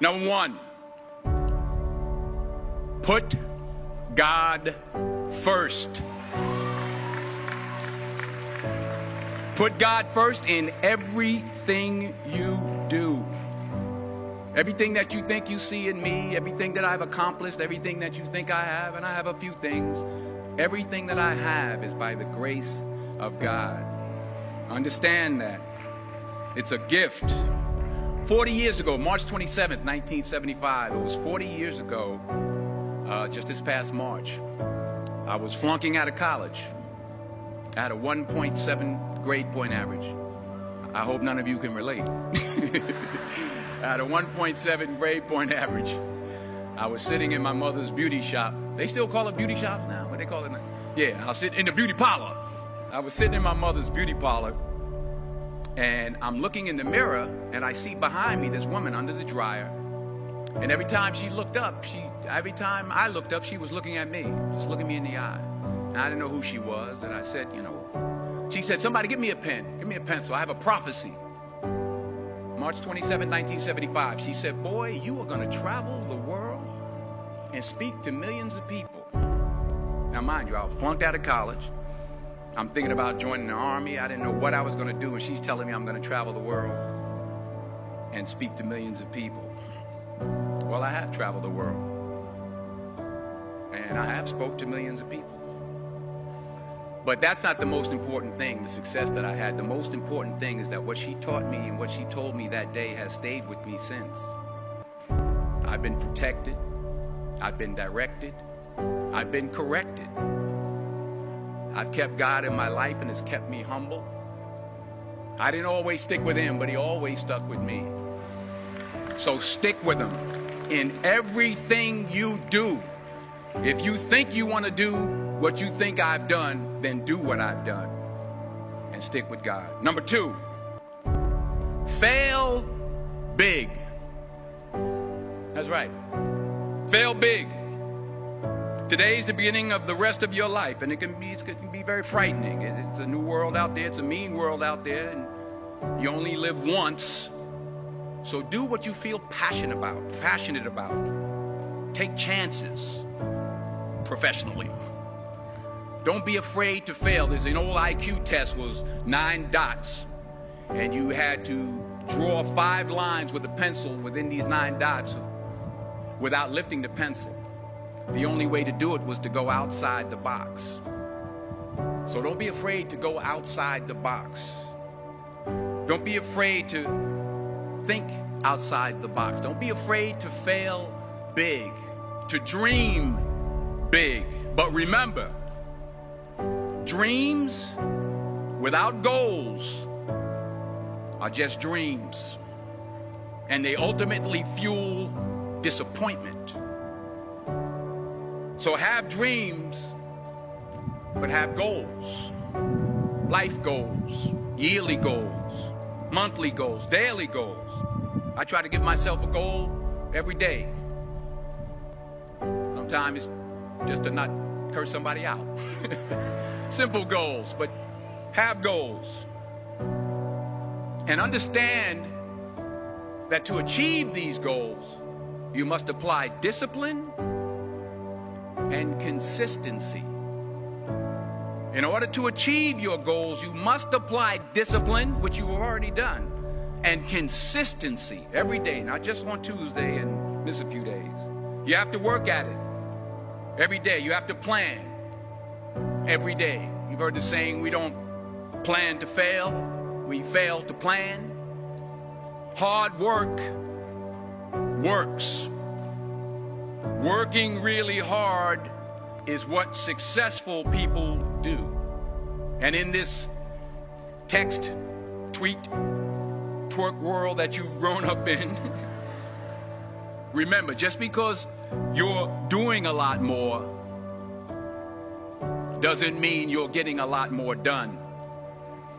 Number one, put God first. Put God first in everything you do. Everything that you think you see in me, everything that I've accomplished, everything that you think I have, and I have a few things, everything that I have is by the grace of God. Understand that. It's a gift. 40 years ago, March 27th, 1975, it was 40 years ago, just this past March, I was flunking out of college. I had a 1.7 grade point average. I hope none of you can relate. I had a 1.7 grade point average. I was sitting in my mother's beauty shop. They still call it beauty shops now? What they call it now? Yeah, I was sitting in the beauty parlor. I was sitting in my mother's beauty parlor, and I'm looking in the mirror, and I see behind me this woman under the dryer. And every time she looked up, every time I looked up, she was looking at me, just looking me in the eye. And I didn't know who she was, and I said, she said, somebody give me a pen, give me a pencil, I have a prophecy. March 27, 1975, she said, boy, you are going to travel the world and speak to millions of people. Now, mind you, I was flunked out of college. I'm thinking about joining the army. I didn't know what I was going to do, and she's telling me I'm going to travel the world and speak to millions of people. Well, I have traveled the world, and I have spoke to millions of people. But that's not the most important thing, the success that I had. The most important thing is that what she taught me and what she told me that day has stayed with me since. I've been protected. I've been directed. I've been corrected. I've kept God in my life, and it's kept me humble. I didn't always stick with him, but he always stuck with me. So stick with him in everything you do. If you think you want to do what you think I've done, then do what I've done and stick with God. Number two, fail big. That's right. Fail big. Today's the beginning of the rest of your life, and it can be very frightening. It's a new world out there. It's a mean world out there, and you only live once. So do what you feel passionate about. Take chances professionally. Don't be afraid to fail. There's an old IQ test, was 9 dots, and you had to draw 5 lines with a pencil within these 9 dots without lifting the pencil. The only way to do it was to go outside the box. So don't be afraid to go outside the box. Don't be afraid to think outside the box. Don't be afraid to fail big, to dream big. But remember, dreams without goals are just dreams, and they ultimately fuel disappointment. So have dreams, but have goals. Life goals, yearly goals, monthly goals, daily goals. I try to give myself a goal every day. Sometimes it's just to not curse somebody out. Simple goals, but have goals. And understand that to achieve these goals, you must apply discipline and consistency. In order to achieve your goals, you must apply discipline, which you have already done, and consistency every day, not just on Tuesday and miss a few days. You have to work at it every day. You have to plan every day. You've heard the saying, we don't plan to fail, we fail to plan. Hard work works. Working really hard is what successful people do. And in this text, tweet, twerk world that you've grown up in, remember, just because you're doing a lot more doesn't mean you're getting a lot more done.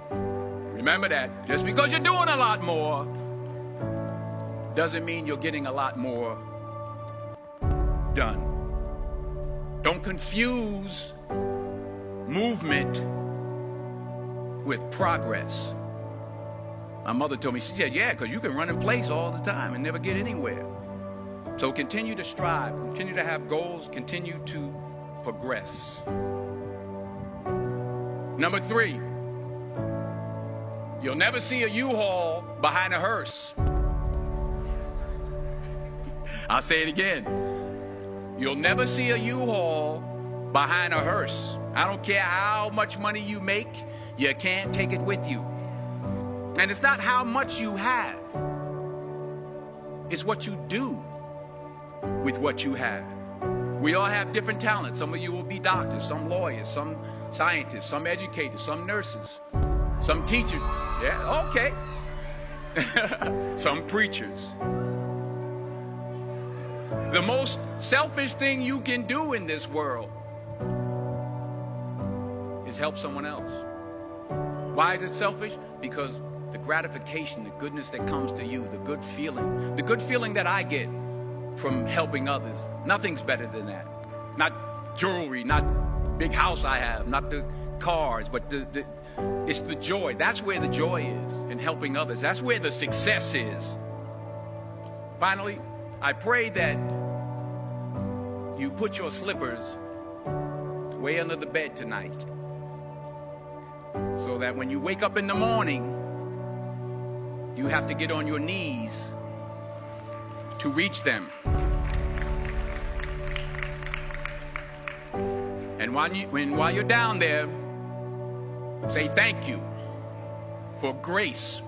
Remember that. Just because you're doing a lot more doesn't mean you're getting a lot more done. Don't confuse movement with progress. My mother told me, she said, yeah, because you can run in place all the time and never get anywhere. So continue to strive, continue to have goals, continue to progress. Number 3, you'll never see a U-Haul behind a hearse. I'll say it again. You'll never see a U-Haul behind a hearse. I don't care how much money you make, you can't take it with you. And it's not how much you have. It's what you do with what you have. We all have different talents. Some of you will be doctors, some lawyers, some scientists, some educators, some nurses, some teachers. Yeah, okay. Some preachers. The most selfish thing you can do in this world is help someone else. Why is it selfish? Because the gratification, the goodness that comes to you, the good feeling that I get from helping others, nothing's better than that. Not jewelry, not big house I have, not the cars, but it's the joy. That's where the joy is, in helping others. That's where the success is. Finally, I pray that you put your slippers way under the bed tonight, so that when you wake up in the morning, you have to get on your knees to reach them. And while you're down there, say thank you for grace.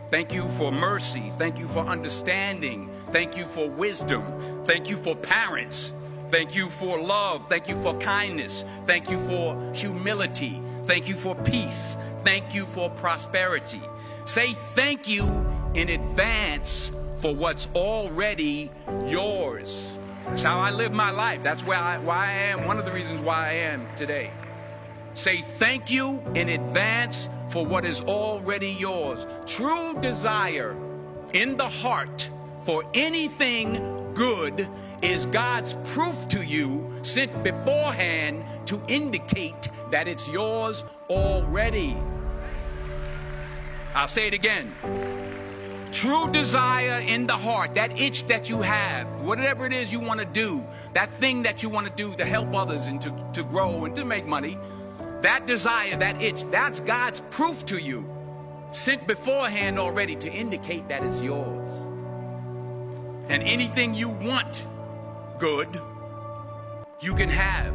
Thank you for mercy. Thank you for understanding. Thank you for wisdom. Thank you for parents. Thank you for love. Thank you for kindness. Thank you for humility. Thank you for peace. Thank you for prosperity. Say thank you in advance for what's already yours. That's how I live my life. That's why I am, one of the reasons why I am today. Say thank you in advance for what is already yours. True desire in the heart for anything good is God's proof to you, sent beforehand to indicate that it's yours already. I'll say it again. True desire in the heart, that itch that you have, whatever it is you want to do, that thing that you want to do to help others and to grow and to make money, that desire, that itch, that's God's proof to you, sent beforehand already to indicate that it's yours. And anything you want good, you can have.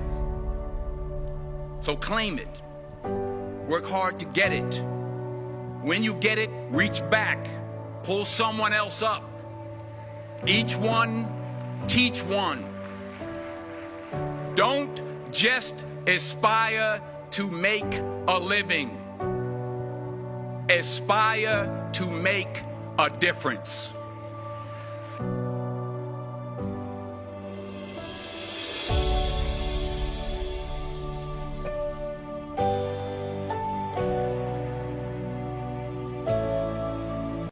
So claim it. Work hard to get it. When you get it, reach back. Pull someone else up. Each one, teach one. Don't just aspire to make a living. Aspire to make a difference.